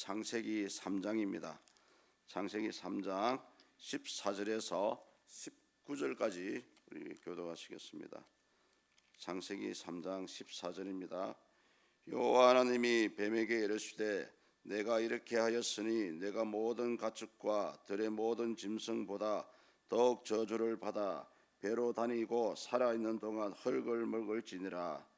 창세기 3장입니다. 창세기 3장 14절에서 19절까지 우리 교독하시겠습니다. 창세기 3장 14절입니다. 여호와 하나님이 뱀에게 이르시되 내가 이렇게 하였으니 내가 모든 가축과 들의 모든 짐승보다 더욱 저주를 받아 배로 다니고 살아있는 동안 헐글멀글 지니라.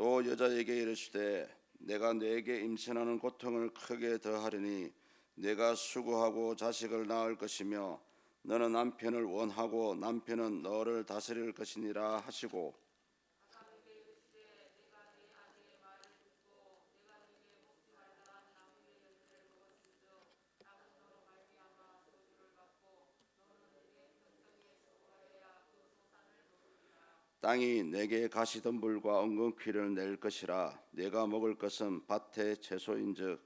또 여자에게 이르시되 내가 네게 임신하는 고통을 크게 더하리니 내가 수고하고 자식을 낳을 것이며 너는 남편을 원하고 남편은 너를 다스릴 것이니라 하시고, 땅이 내게 가시덤불과 엉겅퀴를 낼 것이라. 내가 먹을 것은 밭의 채소인즉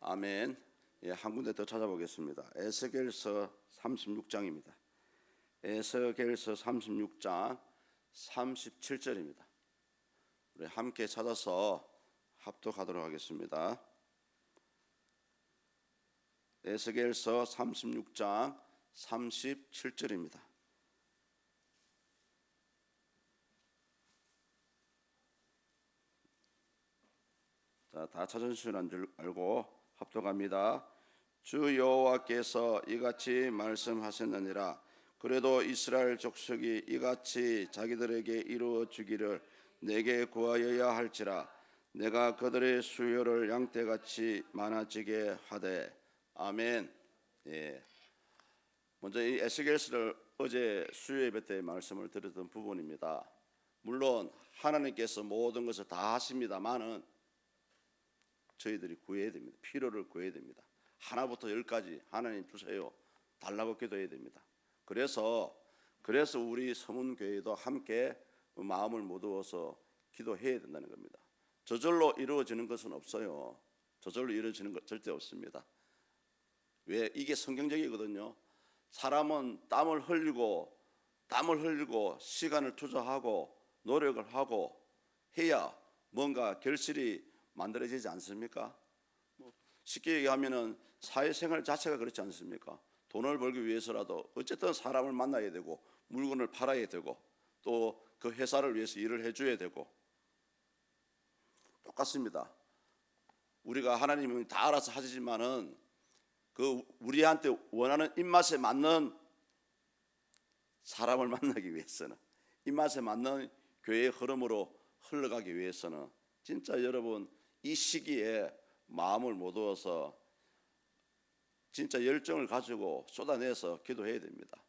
아멘. 예, 한 군데 더 찾아보겠습니다. 에스겔서 36장입니다. 에스겔서 36장 37절입니다. 우리 함께 찾아서 합독하도록 하겠습니다. 에스겔서 36장 37절입니다. 자, 다 찾으시는 줄 알고 합독합니다. 주 여호와께서 이같이 말씀하셨느니라. 그래도 이스라엘 족속이 이같이 자기들에게 이루어 주기를 내게 구하여야 할지라. 내가 그들의 수요를 양떼같이 많아지게 하되. 아멘. 예. 먼저 이 에스겔서를 어제 수요 예배 때 말씀을 드렸던 부분입니다. 물론 하나님께서 모든 것을 다 하십니다만은 저희들이 구해야 됩니다. 필요를 구해야 됩니다. 하나부터 열까지 하나님 주세요 달라고 기도해야 됩니다. 그래서 우리 서문교회도 함께 마음을 모두어서 기도해야 된다는 겁니다. 저절로 이루어지는 것은 없어요. 저절로 이루어지는 것 절대 없습니다. 왜? 이게 성경적이거든요. 사람은 땀을 흘리고 시간을 투자하고 노력을 하고 해야 뭔가 결실이 만들어지지 않습니까? 쉽게 얘기하면은 사회생활 자체가 그렇지 않습니까? 돈을 벌기 위해서라도 어쨌든 사람을 만나야 되고 물건을 팔아야 되고 또 그 회사를 위해서 일을 해줘야 되고 똑같습니다. 우리가 하나님은 다 알아서 하지만은 그 우리한테 원하는 입맛에 맞는 사람을 만나기 위해서는, 입맛에 맞는 교회의 흐름으로 흘러가기 위해서는 진짜 여러분 이 시기에 마음을 모두어서 진짜 열정을 가지고 쏟아내서 기도해야 됩니다.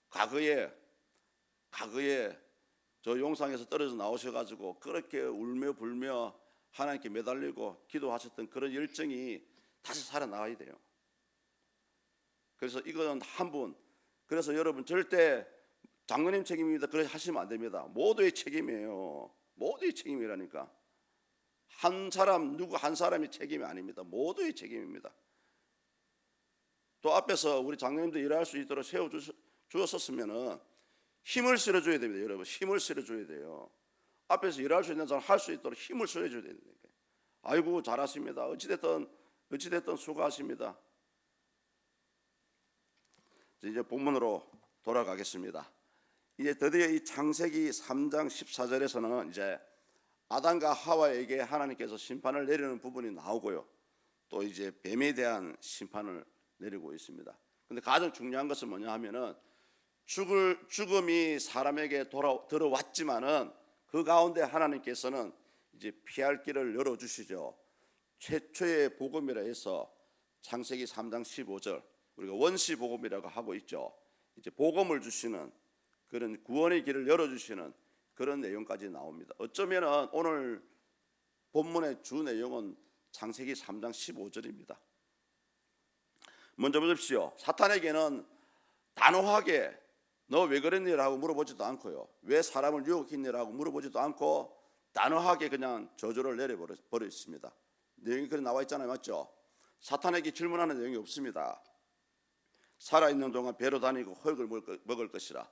과거에 저 용상에서 떨어져 나오셔가지고 그렇게 울며 불며 하나님께 매달리고 기도하셨던 그런 열정이 다시 살아나와야 돼요. 그래서 이거는 한 분, 그래서 여러분 절대 장로님 책임입니다 그렇게 하시면 안 됩니다. 모두의 책임이에요. 모두의 책임이라니까. 한 사람, 누구 한 사람의 책임이 아닙니다. 모두의 책임입니다. 또 앞에서 우리 장로님도 일할 수 있도록 세워주었으면은 힘을 실어줘야 됩니다. 여러분 힘을 실어줘야 돼요. 앞에서 일할 수 있는 사람 할 수 있도록 힘을 실어줘야 됩니다. 아이고 잘하십니다. 어찌됐든 수고하십니다. 이제 본문으로 돌아가겠습니다. 이제 드디어 이 창세기 3장 14절에서는 이제 아담과 하와에게 하나님께서 심판을 내리는 부분이 나오고요. 또 이제 뱀에 대한 심판을 내리고 있습니다. 근데 가장 중요한 것은 뭐냐 하면은 죽음이 사람에게 들어왔지만은 그 가운데 하나님께서는 이제 피할 길을 열어주시죠. 최초의 복음이라 해서 창세기 3장 15절 우리가 원시 복음이라고 하고 있죠. 이제 복음을 주시는 그런 구원의 길을 열어주시는 그런 내용까지 나옵니다. 어쩌면은 오늘 본문의 주 내용은 창세기 3장 15절입니다. 먼저 보십시오. 사탄에게는 단호하게 너 왜 그랬니라고 물어보지도 않고요. 왜 사람을 유혹했니라고 물어보지도 않고 단호하게 그냥 저주를 내려버렸습니다. 내용이 그래 나와 있잖아요. 맞죠? 사탄에게 질문하는 내용이 없습니다. 살아있는 동안 배로 다니고 흙을 먹을 것이라.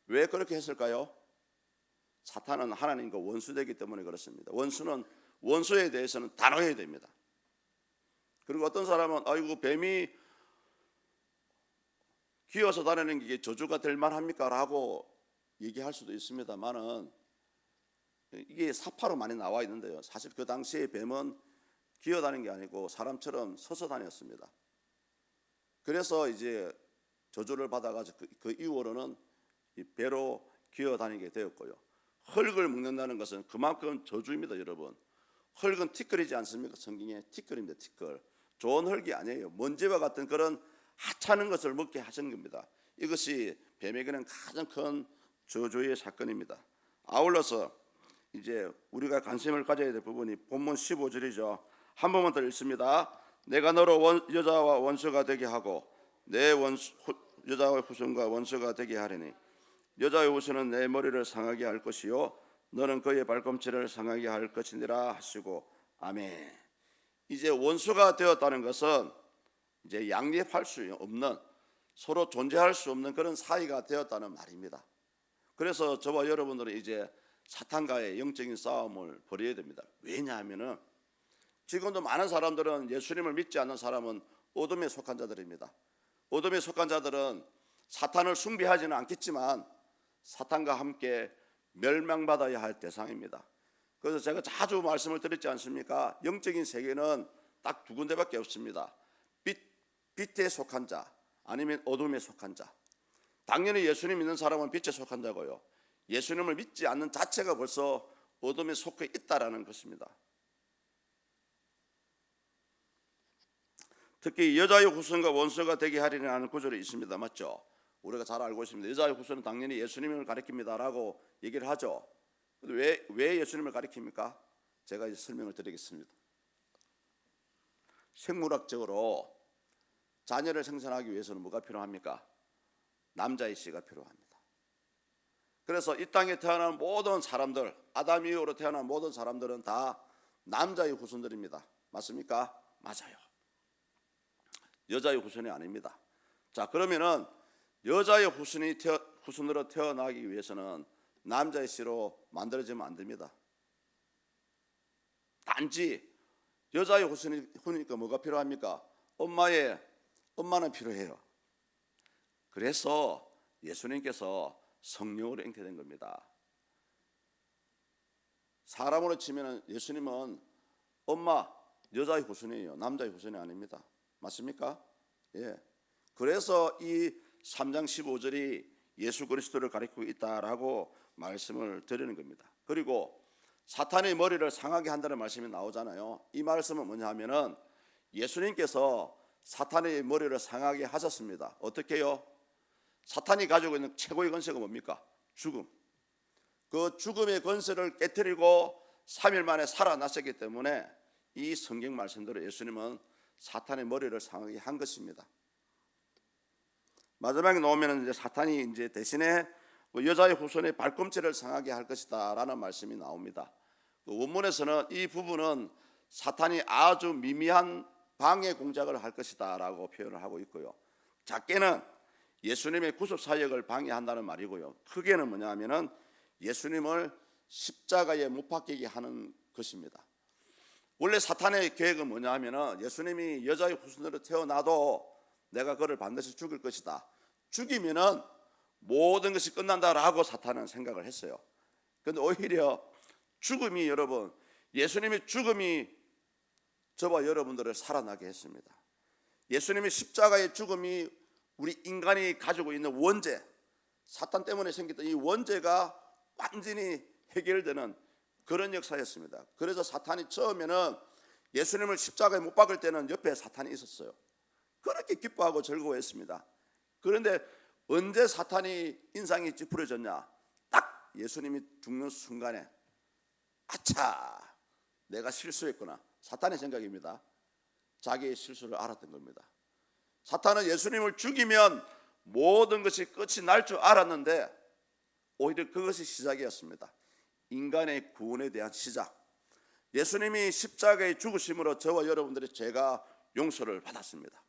왜 그렇게 했을까요? 사탄은 하나님과 원수되기 때문에 그렇습니다. 원수는 원수에 대해서는 단호해야 됩니다. 그리고 어떤 사람은 아이고 뱀이 기어서 다니는 게 저주가 될 만합니까? 라고 얘기할 수도 있습니다만은 이게 사파로 많이 나와 있는데요. 사실 그 당시에 뱀은 기어다니는 게 아니고 사람처럼 서서 다녔습니다. 그래서 이제 저주를 받아가지고 그 이후로는 이 배로 기어다니게 되었고요. 흙을 먹는다는 것은 그만큼 저주입니다, 여러분. 흙은 티끌이지 않습니까? 성경에 티끌입니다, 티끌. 좋은 흙이 아니에요. 먼지와 같은 그런 하찮은 것을 먹게 하신 겁니다. 이것이 뱀에게는 가장 큰 저주의 사건입니다. 아울러서 이제 우리가 관심을 가져야 될 부분이 본문 15절이죠. 한 번만 더 읽습니다. 내가 너로 여자와 원수가 되게 하고 내 여자와 후손과 원수가 되게 하리니 여자의 후손은 내 머리를 상하게 할 것이요 너는 그의 발꿈치를 상하게 할 것이니라 하시고 아멘. 이제 원수가 되었다는 것은 이제 양립할 수 없는, 서로 존재할 수 없는 그런 사이가 되었다는 말입니다. 그래서 저와 여러분들은 이제 사탄과의 영적인 싸움을 벌여야 됩니다. 왜냐하면은 지금도 많은 사람들은, 예수님을 믿지 않는 사람은 어둠에 속한 자들입니다. 어둠에 속한 자들은 사탄을 숭배하지는 않겠지만 사탄과 함께 멸망받아야 할 대상입니다. 그래서 제가 자주 말씀을 드렸지 않습니까? 영적인 세계는 딱 두 군데밖에 없습니다. 빛에 속한 자, 아니면 어둠에 속한 자. 당연히 예수님 믿는 사람은 빛에 속한 자고요, 예수님을 믿지 않는 자체가 벌써 어둠에 속해 있다라는 것입니다. 특히 여자의 후손과 원수가 되게 하리라는 구절이 있습니다. 맞죠? 우리가 잘 알고 있습니다. 여자의 후손은 당연히 예수님을 가리킵니다 라고 얘기를 하죠. 왜 예수님을 가리킵니까? 제가 이제 설명을 드리겠습니다. 생물학적으로 자녀를 생산하기 위해서는 뭐가 필요합니까? 남자의 씨가 필요합니다. 그래서 이 땅에 태어난 모든 사람들, 아담 이후로 태어난 모든 사람들은 다 남자의 후손들입니다. 맞습니까? 맞아요. 여자의 후손이 아닙니다. 자, 그러면은 여자의 후손으로 태어나기 위해서는 남자의 씨로 만들어지면 안 됩니다. 단지 여자의 후손이니까 뭐가 필요합니까? 엄마는 필요해요. 그래서 예수님께서 성령으로 잉태된 겁니다. 사람으로 치면 예수님은 여자의 후손이에요. 남자의 후손이 아닙니다. 맞습니까? 예. 그래서 이 3장 15절이 예수 그리스도를 가리키고 있다라고 말씀을 드리는 겁니다. 그리고 사탄의 머리를 상하게 한다는 말씀이 나오잖아요. 이 말씀은 뭐냐 하면은 예수님께서 사탄의 머리를 상하게 하셨습니다. 어떻게요? 사탄이 가지고 있는 최고의 권세가 뭡니까? 죽음. 그 죽음의 권세를 깨뜨리고 3일 만에 살아나셨기 때문에 이 성경 말씀대로 예수님은 사탄의 머리를 상하게 한 것입니다. 마지막에 나오면 이제 사탄이 이제 대신에 여자의 후손의 발꿈치를 상하게 할 것이다라는 말씀이 나옵니다. 그 원문에서는 이 부분은 사탄이 아주 미미한 방해 공작을 할 것이다라고 표현을 하고 있고요. 작게는 예수님의 구속 사역을 방해한다는 말이고요. 크게는 뭐냐면은 예수님을 십자가에 못 박히게 하는 것입니다. 원래 사탄의 계획은 뭐냐면은 예수님이 여자의 후손으로 태어나도 내가 그를 반드시 죽일 것이다. 죽이면은 모든 것이 끝난다라고 사탄은 생각을 했어요. 그런데 오히려 죽음이, 여러분, 예수님의 죽음이 저와 여러분들을 살아나게 했습니다. 예수님의 십자가의 죽음이 우리 인간이 가지고 있는 원죄, 사탄 때문에 생겼던 이 원죄가 완전히 해결되는 그런 역사였습니다. 그래서 사탄이 처음에는 예수님을 십자가에 못 박을 때는 옆에 사탄이 있었어요. 그렇게 기뻐하고 즐거워했습니다. 그런데 언제 사탄이 인상이 찌푸려졌냐? 딱 예수님이 죽는 순간에 아차, 내가 실수했구나. 사탄의 생각입니다. 자기의 실수를 알았던 겁니다. 사탄은 예수님을 죽이면 모든 것이 끝이 날 줄 알았는데 오히려 그것이 시작이었습니다. 인간의 구원에 대한 시작. 예수님이 십자가에 죽으심으로 저와 여러분들의 죄가 용서를 받았습니다.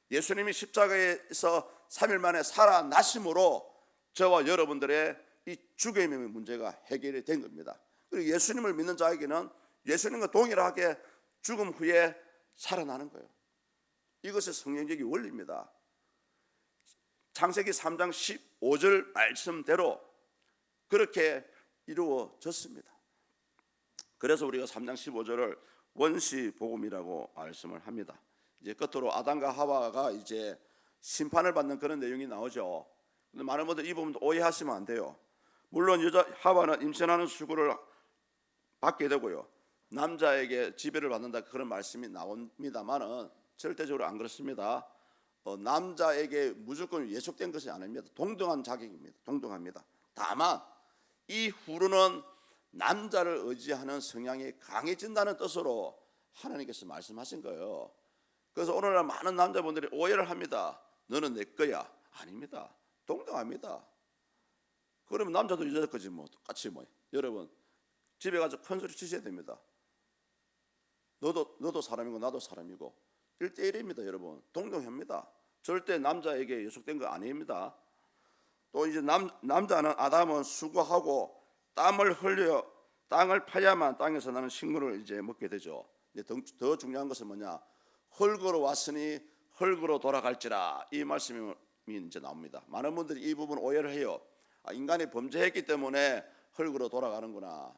예수님이 십자가에서 3일 만에 살아나심으로 저와 여러분들의 이 죽음의 문제가 해결이 된 겁니다. 그리고 예수님을 믿는 자에게는 예수님과 동일하게 죽음 후에 살아나는 거예요. 이것이 성경적인 원리입니다. 창세기 3장 15절 말씀대로 그렇게 이루어졌습니다. 그래서 우리가 3장 15절을 원시복음이라고 말씀을 합니다. 이제 끝으로 아담과 하와가 이제 심판을 받는 그런 내용이 나오죠. 근데 많은 분들 이 부분도 오해하시면 안 돼요. 물론 여자 하와는 임신하는 수고를 받게 되고요, 남자에게 지배를 받는다 그런 말씀이 나옵니다만은 절대적으로 안 그렇습니다. 남자에게 무조건 예속된 것이 아닙니다. 동등한 자격입니다. 동등합니다. 다만 이후로는 남자를 의지하는 성향이 강해진다는 뜻으로 하나님께서 말씀하신 거예요. 그래서 오늘날 많은 남자분들이 오해를 합니다. 너는 내 거야. 아닙니다. 동등합니다. 그러면 남자도 여자 거지 뭐 똑같이 뭐. 여러분 집에 가서 큰 소리 치셔야 됩니다. 너도 사람이고 나도 사람이고 1대1입니다. 여러분 동등합니다. 절대 남자에게 예속된 거 아닙니다. 또 이제 남자는 아담은 수고하고 땀을 흘려 땅을 파야만 땅에서 나는 식물을 이제 먹게 되죠. 이제 더 중요한 것은 뭐냐? 흙으로 왔으니 흙으로 돌아갈지라, 이 말씀이 이제 나옵니다. 많은 분들이 이 부분 오해를 해요. 인간이 범죄했기 때문에 흙으로 돌아가는구나.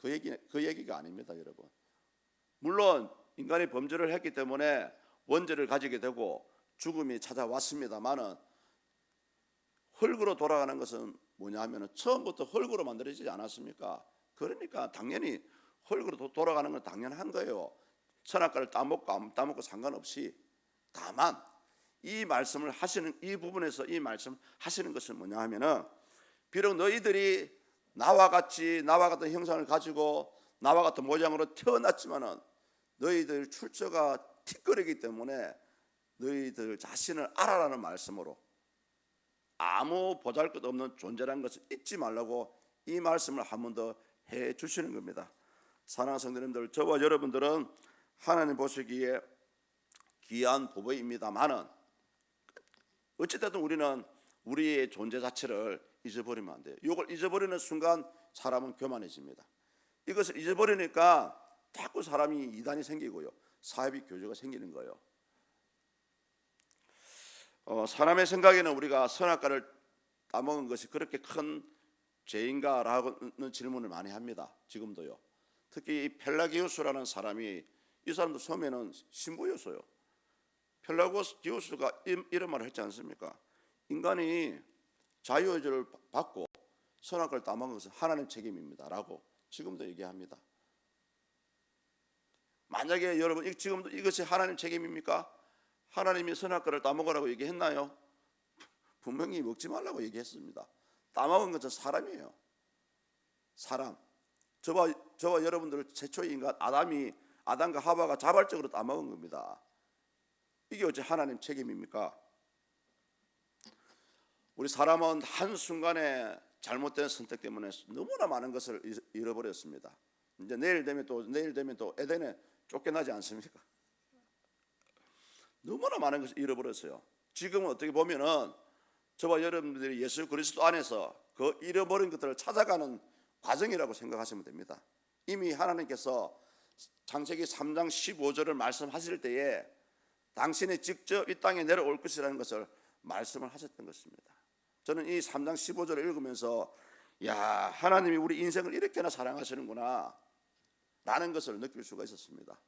그 얘기가 아닙니다, 여러분. 물론 인간이 범죄를 했기 때문에 원죄를 가지게 되고 죽음이 찾아왔습니다만은 흙으로 돌아가는 것은 뭐냐 하면 처음부터 흙으로 만들어지지 않았습니까? 그러니까 당연히 흙으로 돌아가는 건 당연한 거예요. 선악과를 따먹고 안 따먹고 상관없이. 다만 이 말씀을 하시는 이 부분에서 이 말씀 하시는 것은 뭐냐 하면은 비록 너희들이 나와 같은 형상을 가지고 나와 같은 모양으로 태어났지만은 너희들 출처가 티끌이기 때문에 너희들 자신을 알아라는 말씀으로 아무 보잘것없는 존재라는 것을 잊지 말라고 이 말씀을 한 번 더 해 주시는 겁니다. 사랑하는 성도님들, 저와 여러분들은 하나님 보시기에 귀한 부부입니다만은 어찌됐든 우리는 우리의 존재 자체를 잊어버리면 안 돼요. 이걸 잊어버리는 순간 사람은 교만해집니다. 이것을 잊어버리니까 자꾸 사람이 이단이 생기고요, 사회비 교제가 생기는 거예요. 사람의 생각에는 우리가 선악과를 따먹은 것이 그렇게 큰 죄인가라는 질문을 많이 합니다. 지금도요. 특히 이 펠라기우스라는 사람이, 이 사람도 처음에는 신부였어요. 펠라기우스가 이런 말을 했지 않습니까? 인간이 자유의지를 받고 선악과를 따먹은 것은 하나님 책임입니다 라고 지금도 얘기합니다. 만약에 여러분 지금도 이것이 하나님 책임입니까? 하나님이 선악과를 따먹으라고 얘기했나요? 분명히 먹지 말라고 얘기했습니다. 따먹은 것은 사람이에요. 사람. 저와 여러분들 최초의 인간 아담과 하와가 자발적으로 따먹은 겁니다. 이게 어째 하나님 책임입니까? 우리 사람은 한순간에 잘못된 선택 때문에 너무나 많은 것을 잃어버렸습니다. 이제 내일 되면 또 에덴에 쫓겨나지 않습니까? 너무나 많은 것을 잃어버렸어요. 지금은 어떻게 보면은 저와 여러분들이 예수 그리스도 안에서 그 잃어버린 것들을 찾아가는 과정이라고 생각하시면 됩니다. 이미 하나님께서 창세기 3장 15절을 말씀하실 때에 당신이 직접 이 땅에 내려올 것이라는 것을 말씀을 하셨던 것입니다. 저는 이 3장 15절을 읽으면서 하나님이 우리 인생을 이렇게나 사랑하시는구나 라는 것을 느낄 수가 있었습니다.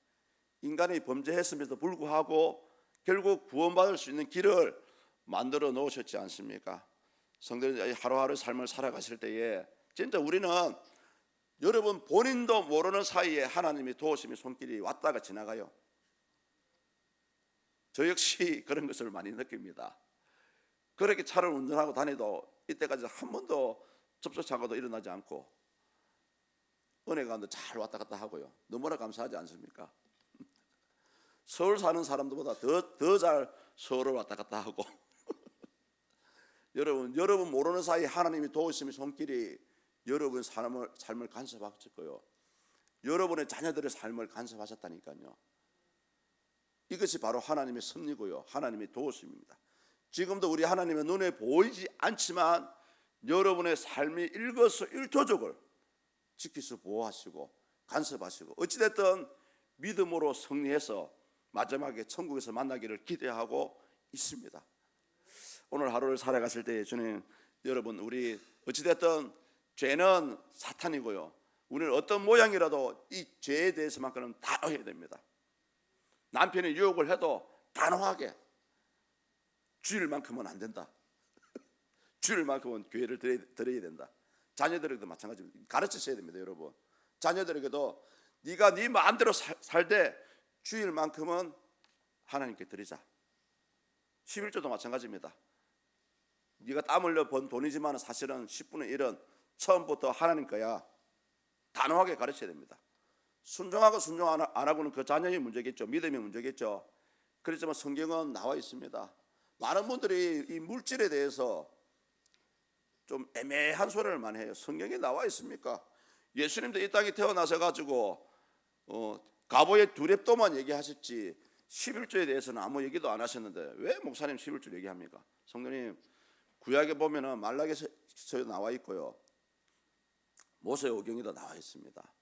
인간이 범죄했음에도 불구하고 결국 구원받을 수 있는 길을 만들어 놓으셨지 않습니까? 성도들이 하루하루 삶을 살아가실 때에 진짜 우리는 여러분 본인도 모르는 사이에 하나님의 도우심의 손길이 왔다가 지나가요. 저 역시 그런 것을 많이 느낍니다. 그렇게 차를 운전하고 다니도 이때까지 한 번도 접촉사고도 일어나지 않고 은혜 가운데 잘 왔다 갔다 하고요. 너무나 감사하지 않습니까? 서울 사는 사람들보다 더 잘 서울을 왔다 갔다 하고 여러분 모르는 사이에 하나님이 도우심의 손길이 여러분 삶을 간섭하실 거예요. 여러분의 자녀들의 삶을 간섭하셨다니까요. 이것이 바로 하나님의 섭리고요, 하나님의 도우심입니다. 지금도 우리 하나님의 눈에 보이지 않지만 여러분의 삶이 일거수일투족을 지키시고 보호하시고 간섭하시고 어찌됐든 믿음으로 승리해서 마지막에 천국에서 만나기를 기대하고 있습니다. 오늘 하루를 살아가실 때 주님, 여러분, 우리 어찌됐든 죄는 사탄이고요, 우리는 어떤 모양이라도 이 죄에 대해서만큼은 단호해야 됩니다. 남편이 유혹을 해도 단호하게 주일만큼은 안 된다. 주일만큼은 교회를 드려야 된다. 자녀들에게도 마찬가지입니다. 가르치셔야 됩니다. 여러분, 자녀들에게도 네가 네 마음대로 살되 주일만큼은 하나님께 드리자. 11조도 마찬가지입니다. 네가 땀 흘려 번 돈이지만 사실은 10분의 1은 처음부터 하나님 거야. 단호하게 가르쳐야 됩니다. 순종하고 순종 안 하고는 그 자녀의 문제겠죠. 믿음의 문제겠죠. 그렇지만 성경은 나와 있습니다. 많은 분들이 이 물질에 대해서 좀 애매한 소리를 많이 해요. 성경에 나와 있습니까? 예수님도 이 땅에 태어나서 가지고 가보의 두렵도만 얘기하셨지 11조에 대해서는 아무 얘기도 안 하셨는데 왜 목사님 11조 얘기합니까? 성도님, 구약에 보면은 말라기서에 나와 있고요, 모세오경에도 나와 있습니다.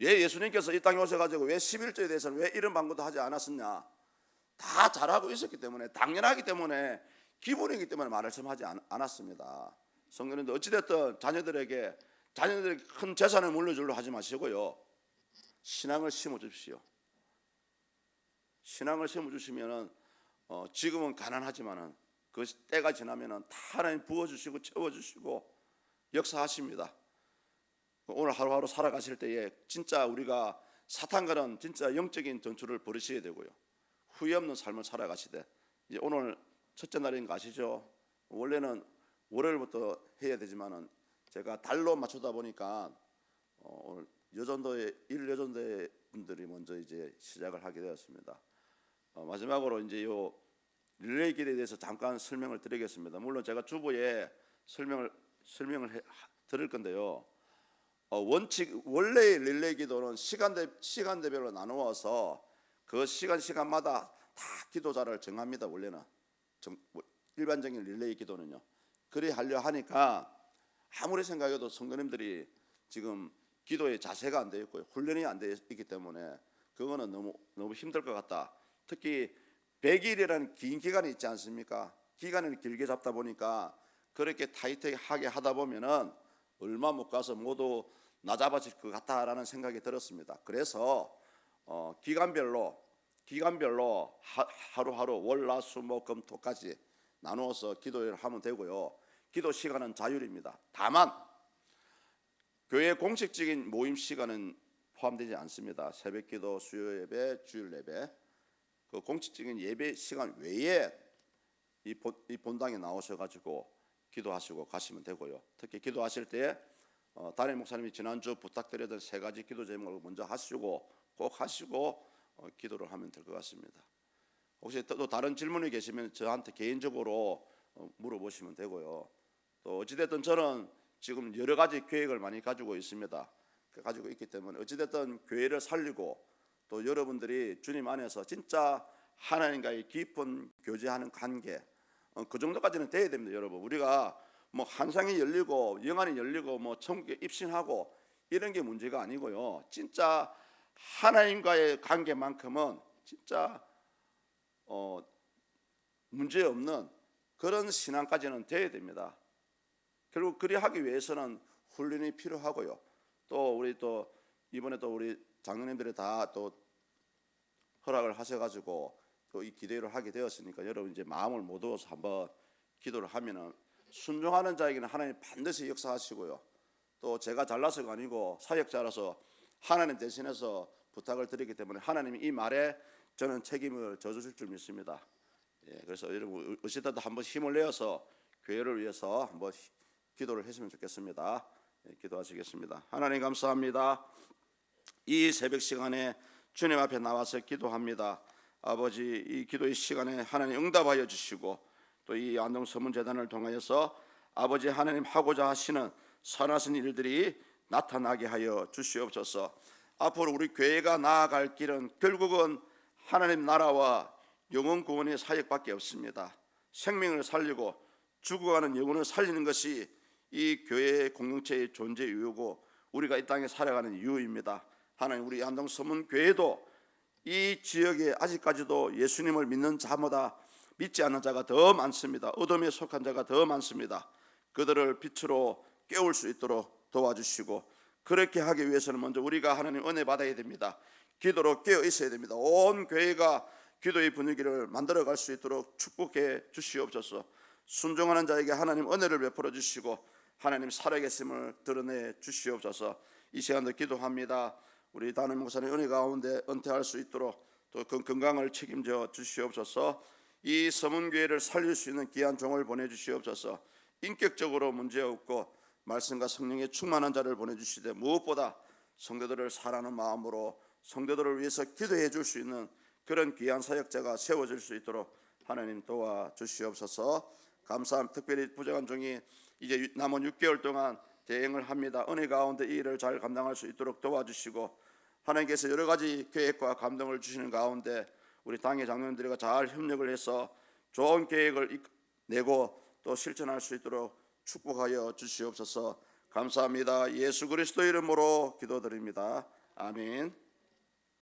왜 예수님께서 이 땅에 오셔가지고 왜 11조에 대해서는 왜 이런 방법도 하지 않았었냐? 다 잘하고 있었기 때문에, 당연하기 때문에, 기본이기 때문에 말씀하지 않았습니다. 성도님도 어찌됐든 자녀들에게 큰 재산을 물려주려 하지 마시고요, 신앙을 심어주십시오. 신앙을 심어주시면은 지금은 가난하지만은 그 때가 지나면은 다 하나님 부어주시고 채워주시고 역사하십니다. 오늘 하루하루 살아가실 때에 진짜 우리가 사탄과는 진짜 영적인 전투를 벌이셔야 되고요, 후회 없는 삶을 살아가시되, 이제 오늘 첫째 날인 거 아시죠? 원래는 월요일부터 해야 되지만은 제가 달로 맞추다 보니까 오늘 여전도의 분들이 먼저 이제 시작을 하게 되었습니다. 마지막으로 이제 요 릴레이 기도에 대해서 잠깐 설명을 드리겠습니다. 물론 제가 주보에 설명을 드릴 건데요. 원래의 릴레이 기도는 시간대별로 나누어서 그 시간마다 다 기도자를 정합니다. 원래는 일반적인 릴레이 기도는요. 그리 하려 하니까 아무리 생각해도 성도님들이 지금 기도의 자세가 안 되어 있고요, 훈련이 안 되어 있기 때문에 그거는 너무 힘들 것 같다. 특히 100일이라는 긴 기간이 있지 않습니까? 기간을 길게 잡다 보니까 그렇게 타이트하게 하다 보면은 얼마 못 가서 모두 나잡아질 것 같다라는 생각이 들었습니다. 그래서 기간별로 하루하루 월, 화, 수, 목, 금, 토까지 나누어서 기도를 하면 되고요. 기도 시간은 자율입니다. 다만 교회 공식적인 모임 시간은 포함되지 않습니다. 새벽기도, 수요예배, 주일예배, 그 공식적인 예배 시간 외에 이 본당에 나오셔가지고 기도하시고 가시면 되고요. 특히 기도하실 때 담임 목사님이 지난주 부탁드렸던 3가지 기도 제목을 먼저 꼭 하시고 기도를 하면 될 것 같습니다. 혹시 또 다른 질문이 계시면 저한테 개인적으로 물어보시면 되고요. 또 어찌됐든 저는 지금 여러 가지 계획을 많이 가지고 있습니다. 가지고 있기 때문에 어찌됐든 교회를 살리고 또 여러분들이 주님 안에서 진짜 하나님과의 깊은 교제하는 관계, 그 정도까지는 돼야 됩니다. 여러분, 우리가 뭐 환상이 열리고 영안이 열리고 뭐 천국에 입신하고 이런 게 문제가 아니고요, 진짜 하나님과의 관계만큼은 진짜 문제 없는 그런 신앙까지는 돼야 됩니다. 결국 그리 하기 위해서는 훈련이 필요하고요. 또 우리 이번에 우리 장로님들이 다 허락을 하셔가지고 또 이 기도를 하게 되었으니까 여러분 이제 마음을 모두어서 한번 기도를 하면은 순종하는 자에게는 하나님 반드시 역사하시고요. 또 제가 잘나서가 아니고 사역자라서 하나님 대신해서 부탁을 드리기 때문에 하나님이 이 말에 저는 책임을 져주실 줄 믿습니다. 그래서 여러분 어찌됐든 한번 힘을 내어서 교회를 위해서 한번 기도를 했으면 좋겠습니다. 기도하시겠습니다. 하나님 감사합니다. 이 새벽 시간에 주님 앞에 나와서 기도합니다. 아버지, 이 기도의 시간에 하나님 응답하여 주시고 또 이 안동서문재단을 통하여서 아버지 하나님 하고자 하시는 선하신 일들이 나타나게 하여 주시옵소서. 앞으로 우리 교회가 나아갈 길은 결국은 하나님 나라와 영혼 구원의 사역밖에 없습니다. 생명을 살리고 죽어가는 영혼을 살리는 것이 이 교회의 공동체의 존재 이유고 우리가 이 땅에 살아가는 이유입니다. 하나님, 우리 안동서문교회도 이 지역에 아직까지도 예수님을 믿는 자보다 믿지 않는 자가 더 많습니다. 어둠에 속한 자가 더 많습니다. 그들을 빛으로 깨울 수 있도록 도와주시고, 그렇게 하기 위해서는 먼저 우리가 하나님 은혜 받아야 됩니다. 기도로 깨어 있어야 됩니다. 온 교회가 기도의 분위기를 만들어갈 수 있도록 축복해 주시옵소서. 순종하는 자에게 하나님 은혜를 베풀어 주시고 하나님 살아계심을 드러내 주시옵소서. 이 시간도 기도합니다. 우리 담임 목사님 은혜 가운데 은퇴할 수 있도록 또 건강을 책임져 주시옵소서. 이 서문교회를 살릴 수 있는 귀한 종을 보내주시옵소서. 인격적으로 문제없고 말씀과 성령의 충만한 자를 보내주시되 무엇보다 성도들을 사랑하는 마음으로 성도들을 위해서 기도해 줄 수 있는 그런 귀한 사역자가 세워질 수 있도록 하나님 도와주시옵소서. 감사합니다. 특별히 부족한 종이 이제 남은 6개월 동안 대행을 합니다. 은혜 가운데 이 일을 잘 감당할 수 있도록 도와주시고, 하나님께서 여러 가지 계획과 감동을 주시는 가운데 우리 당의 장로님들과 잘 협력을 해서 좋은 계획을 내고 또 실천할 수 있도록 축복하여 주시옵소서. 감사합니다. 예수 그리스도 이름으로 기도드립니다. 아멘.